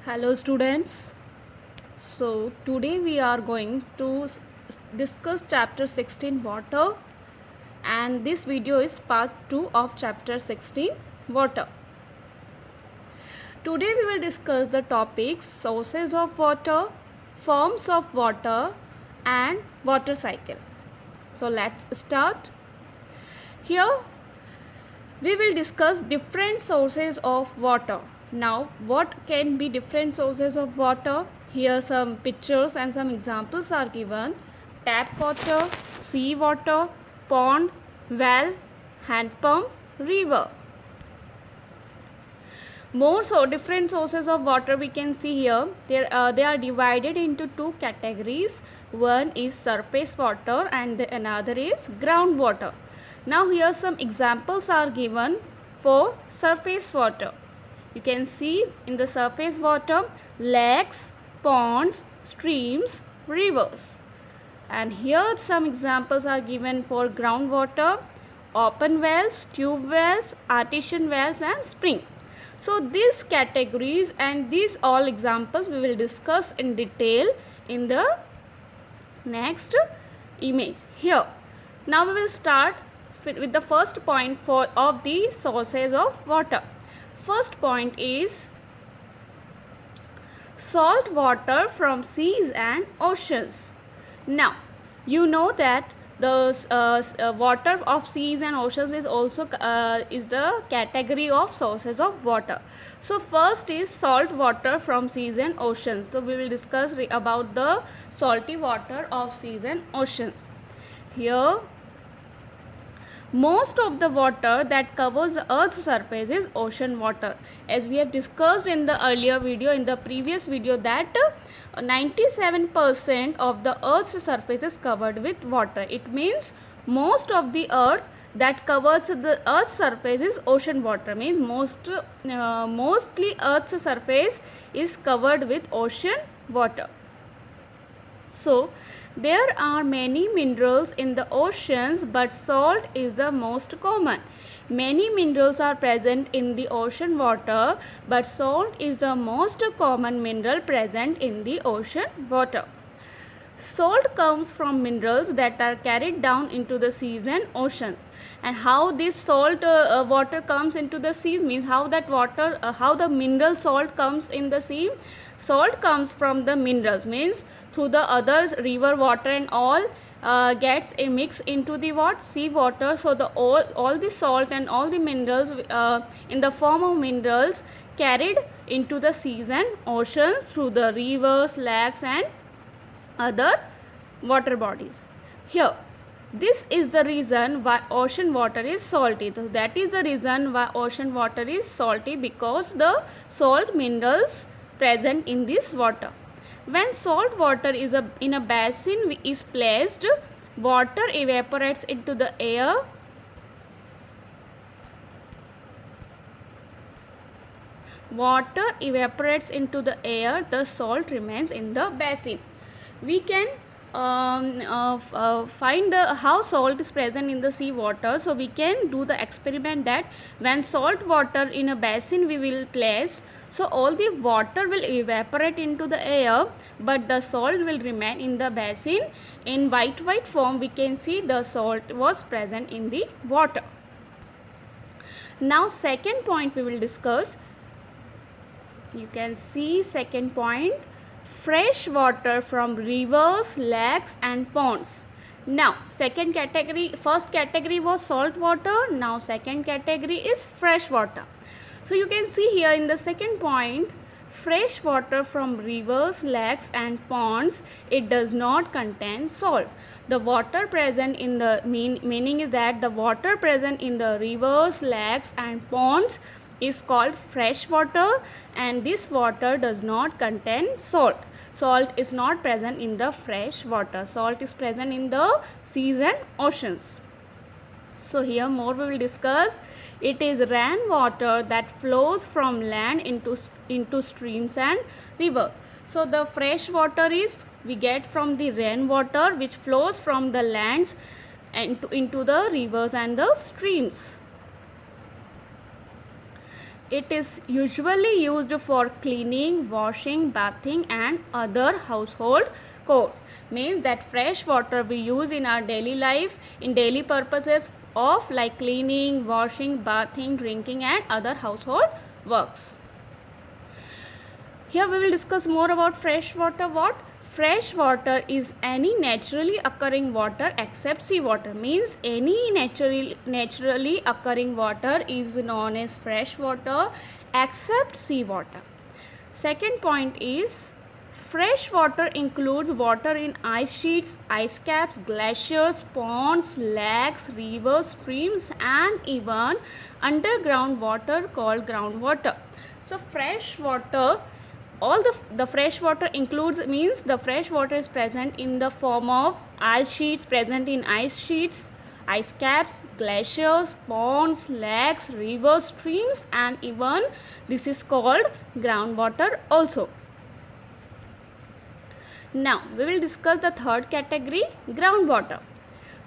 Hello students. So today we are going to discuss chapter 16 water, and this video is part 2 of chapter 16 water. Today we will discuss the topics sources of water, forms of water and water cycle. So let's start. Here we will discuss different sources of water. Now, what can be different sources of water? Here some pictures and some examples are given. Tap water, sea water, pond, well, hand pump, river. More different sources of water we can see here. They are divided into two categories. One is surface water and another is groundwater. Now here some examples are given for surface water. You can see in the surface water lakes, ponds, streams, rivers. And here some examples are given for groundwater, open wells, tube wells, artesian wells and spring. So these categories and these all examples we will discuss in detail in the next image here. Now we will start with the first point of the sources of water. First point is salt water from seas and oceans. Now you know that the water of seas and oceans is also is the category of sources of water. So first is salt water from seas and oceans. So we will discuss about the salty water of seas and oceans. Here most of the water that covers the earth's surface is ocean water. As we have discussed in the earlier video, in the previous video, that 97% of the earth's surface is covered with water. It means most of the earth that covers the earth's surface is ocean water. Means mostly earth's surface is covered with ocean water. So there are many minerals in the oceans, but salt is the most common. Many minerals are present in the ocean water, but salt is the most common mineral present in the ocean water. Salt comes from minerals that are carried down into the seas and oceans. And how this salt water comes into the seas means how that water, how the mineral salt comes in the sea. Salt comes from the minerals, means through the others river water and all gets a mix into the sea water. So the all the salt and all the minerals in the form of minerals carried into the seas and oceans through the rivers, lakes and other water bodies. Here this is the reason why ocean water is salty. So that is the reason why ocean water is salty, because the salt minerals present in this water. When salt water is in a basin is placed, water evaporates into the air. Water evaporates into the air, the salt remains in the basin. We can find how salt is present in the sea water. So we can do the experiment that when salt water in a basin we will place, so all the water will evaporate into the air, but the salt will remain in the basin. In white form we can see the salt was present in the water. Now second point we will discuss. You can see second point, fresh water from rivers, lakes and ponds. Now second category, first category was salt water, now second category is fresh water. So you can see here in the second point, fresh water from rivers, lakes and ponds, it does not contain salt. The water present in the meaning is that the water present in the rivers, lakes and ponds is called fresh water, and this water does not contain salt. Salt is not present in the fresh water. Salt is present in the seas and oceans. So here more we will discuss. It is rainwater that flows from land into streams and river. So the fresh water is we get from the rainwater which flows from the lands and into the rivers and the streams. It is usually used for cleaning, washing, bathing and other household chores. Means that fresh water we use in our daily life, in daily purposes of like cleaning, washing, bathing, drinking and other household works. Here we will discuss more about fresh water. What? Fresh water is any naturally occurring water except seawater. Means any naturally occurring water is known as fresh water except seawater. Second point is fresh water includes water in ice sheets, ice caps, glaciers, ponds, lakes, rivers, streams and even underground water called groundwater. So fresh water, all the fresh water includes, means the fresh water is present in the form of ice sheets, present in ice sheets, ice caps, glaciers, ponds, lakes, rivers, streams and even this is called groundwater also. Now we will discuss the third category, groundwater.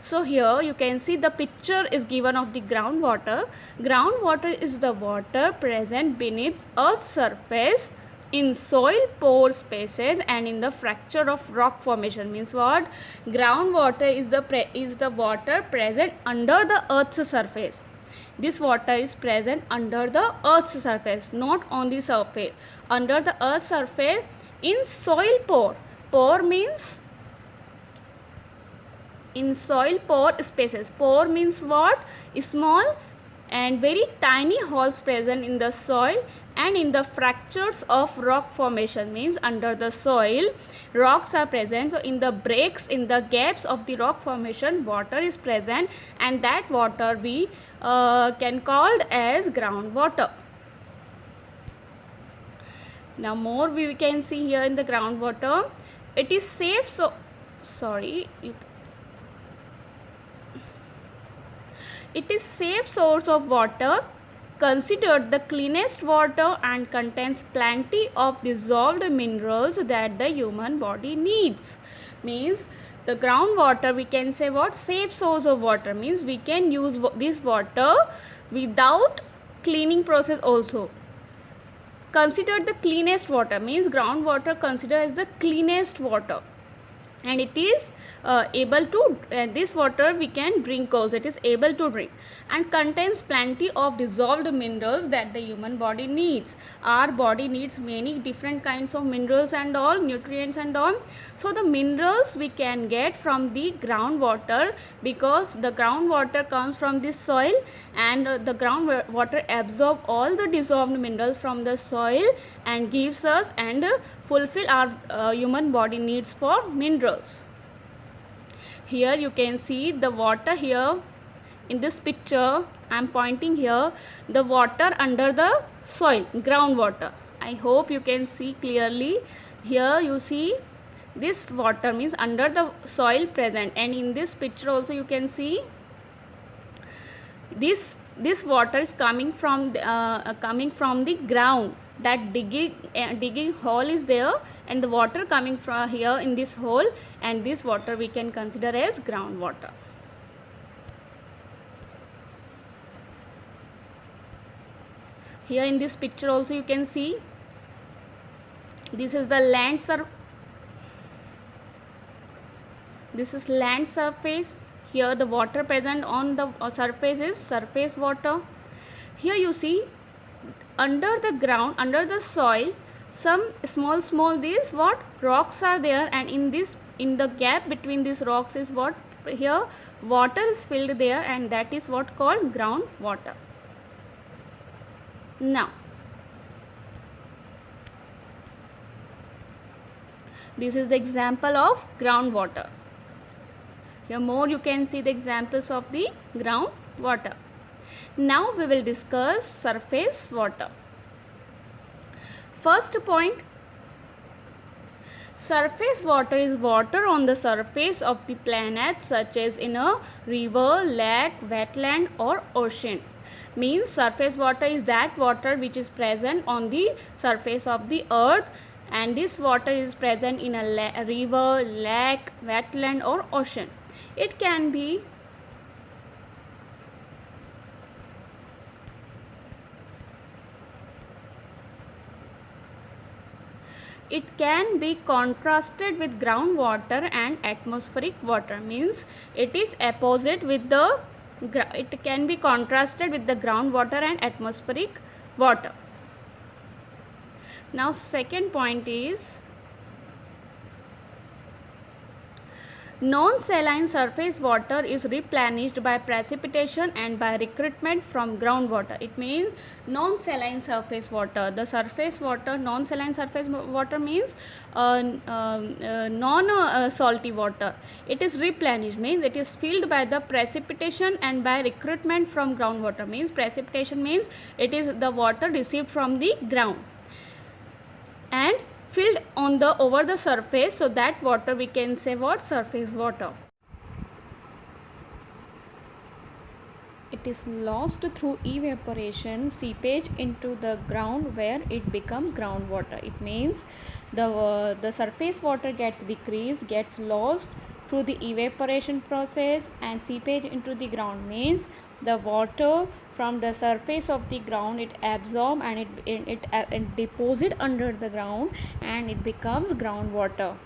So here you can see the picture is given of the groundwater. Groundwater is the water present beneath Earth's surface in soil pore spaces and in the fracture of rock formation. Means what? Groundwater is the water present under the Earth's surface. This water is present under the Earth's surface, not on the surface. Under the Earth's surface in soil pore. Pore means in soil pore spaces. Pore means what? Small and very tiny holes present in the soil and in the fractures of rock formation. Means under the soil rocks are present, so in the breaks, in the gaps of the rock formation water is present and that water we can called as groundwater. Now more we can see here in the groundwater. It is safe, so sorry, it is safe source of water, considered the cleanest water and contains plenty of dissolved minerals that the human body needs. Means the groundwater we can say what? Safe source of water. Means we can use this water without cleaning process also. Considered the cleanest water means groundwater considered as the cleanest water and it is able to, this water we can drink also, it is able to drink and contains plenty of dissolved minerals that the human body needs. Our body needs many different kinds of minerals and all, nutrients and all. So the minerals we can get from the groundwater because the groundwater comes from the soil and the groundwater absorb all the dissolved minerals from the soil and gives us and fulfill our human body needs for minerals. Here you can see the water here in this picture. I am pointing here the water under the soil, groundwater. I hope you can see clearly. Here you see this water means under the soil present and in this picture also you can see this water is coming from the ground. That digging hole is there and the water coming from here in this hole and this water we can consider as groundwater. Here in this picture also you can see this is the land surface. Here the water present on the surface is surface water. Here you see under the ground, under the soil, some small these what rocks are there and in the gap between these rocks is what here water is filled there and that is what called groundwater. Now this is the example of groundwater. Here more you can see the examples of the groundwater. Now we will discuss surface water. First point, surface water is water on the surface of the planet such as in a river, lake, wetland or ocean. Means surface water is that water which is present on the surface of the earth and this water is present in a river, lake, wetland or ocean. It can be it can be contrasted with groundwater and atmospheric water, means it is opposite with the it can be contrasted with the groundwater and atmospheric water. Now second point is non-saline surface water is replenished by precipitation and by recruitment from groundwater. It means non-saline surface water. The surface water, non-saline surface water means non-salty water. It is replenished, means it is filled by the precipitation and by recruitment from groundwater. Means precipitation means it is the water received from the ground and filled on the over the surface, so that water we can say what? Surface water. It is lost through evaporation, seepage into the ground, where it becomes groundwater. It means the surface water gets decreased, gets lost through the evaporation process and seepage into the ground, means the water from the surface of the ground it absorbs and it deposit under the ground and it becomes groundwater.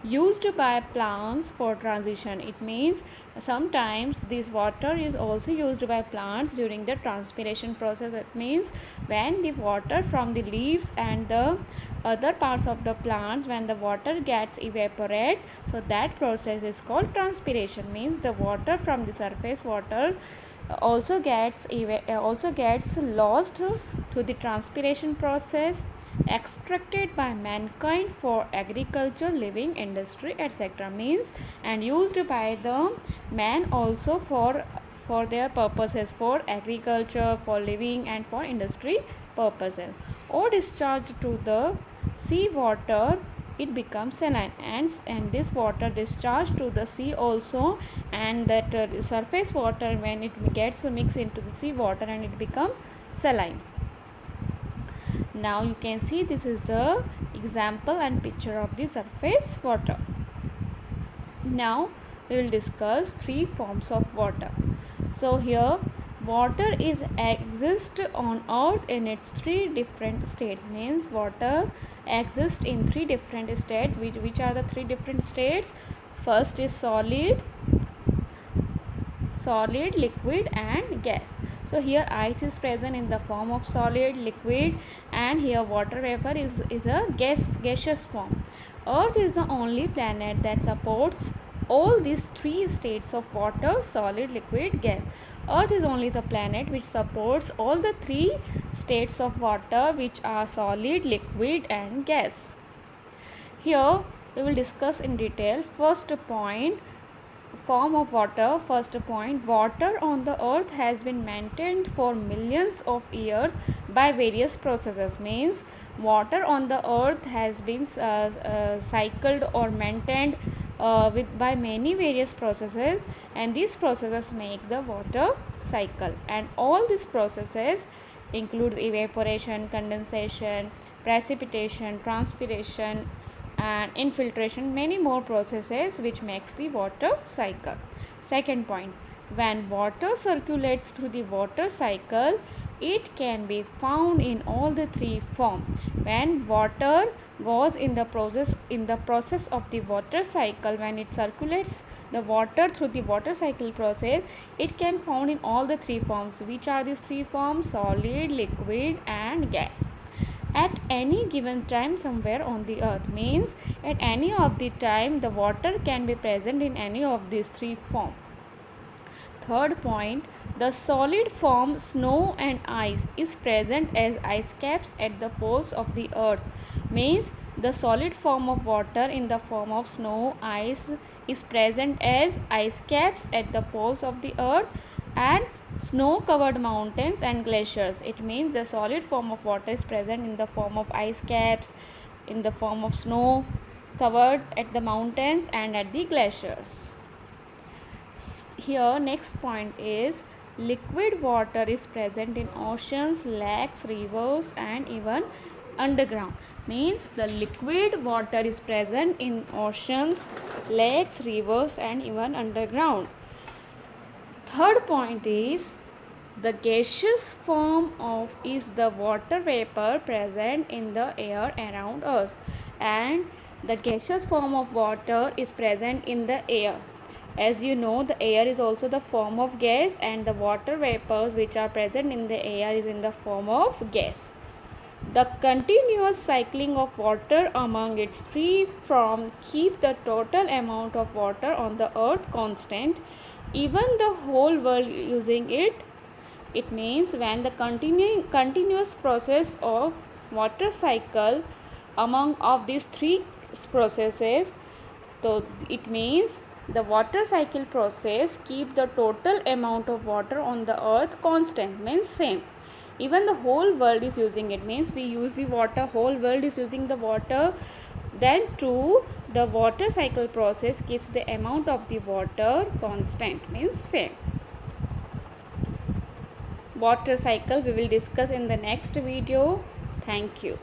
Used by plants for transition. It means sometimes this water is also used by plants during the transpiration process. It means when the water from the leaves and the other parts of the plants, when the water gets evaporate, so that process is called transpiration. Means the water from the surface water also gets lost to the transpiration process, extracted by mankind for agriculture, living, industry, etc. means and used by the man also for their purposes, for agriculture, for living and for industry purposes, or discharged to the sea water, it becomes saline, and this water discharged to the sea also, and that surface water, when it gets mixed into the sea water and it becomes saline. Now you can see this is the example and picture of the surface water. Now we will discuss three forms of water. So here water exists on earth in its three different states, means water exists in three different states. Which are the three different states? First is solid, liquid and gas. So here ice is present in the form of solid, liquid, and here water vapor is a gaseous form. Earth is the only planet that supports all these three states of water, solid, liquid, gas. Earth is only the planet which supports all the three states of water, which are solid, liquid and gas. Here we will discuss in detail. First point, form of water. First point, water on the earth has been maintained for millions of years by various processes. Means water on the earth has been cycled or maintained by many various processes, and these processes make the water cycle, and all these processes include evaporation, condensation, precipitation, transpiration and infiltration, many more processes which makes the water cycle. Second point, when water circulates through the water cycle, it can be found in all the three forms. When water goes in the process of the water cycle, when it circulates the water through the water cycle process, it can found in all the three forms. Which are these three forms? Solid, liquid and gas. At any given time somewhere on the earth, means at any of the time the water can be present in any of these three forms. Third point, the solid form snow and ice is present as ice caps at the poles of the earth. Means the solid form of water in the form of snow, ice is present as ice caps at the poles of the earth and snow covered mountains and glaciers. It means the solid form of water is present in the form of ice caps, in the form of snow covered at the mountains and at the glaciers. Here next point is liquid water is present in oceans, lakes, rivers and even underground. Means the liquid water is present in oceans, lakes, rivers and even underground. Third point is the gaseous form is the water vapor present in the air around us. and the gaseous form of water is present in the air. As you know, the air is also the form of gas, and the water vapors which are present in the air is in the form of gas. The continuous cycling of water among its free form keep the total amount of water on the earth constant, even the whole world using it. It means when the continuous process of water cycle among of these three processes, so it means the water cycle process keep the total amount of water on the earth constant, means same. Even the whole world is using it, means we use the water, whole world is using the water, then too the water cycle process keeps the amount of the water constant, means same. Water cycle we will discuss in the next video. Thank you.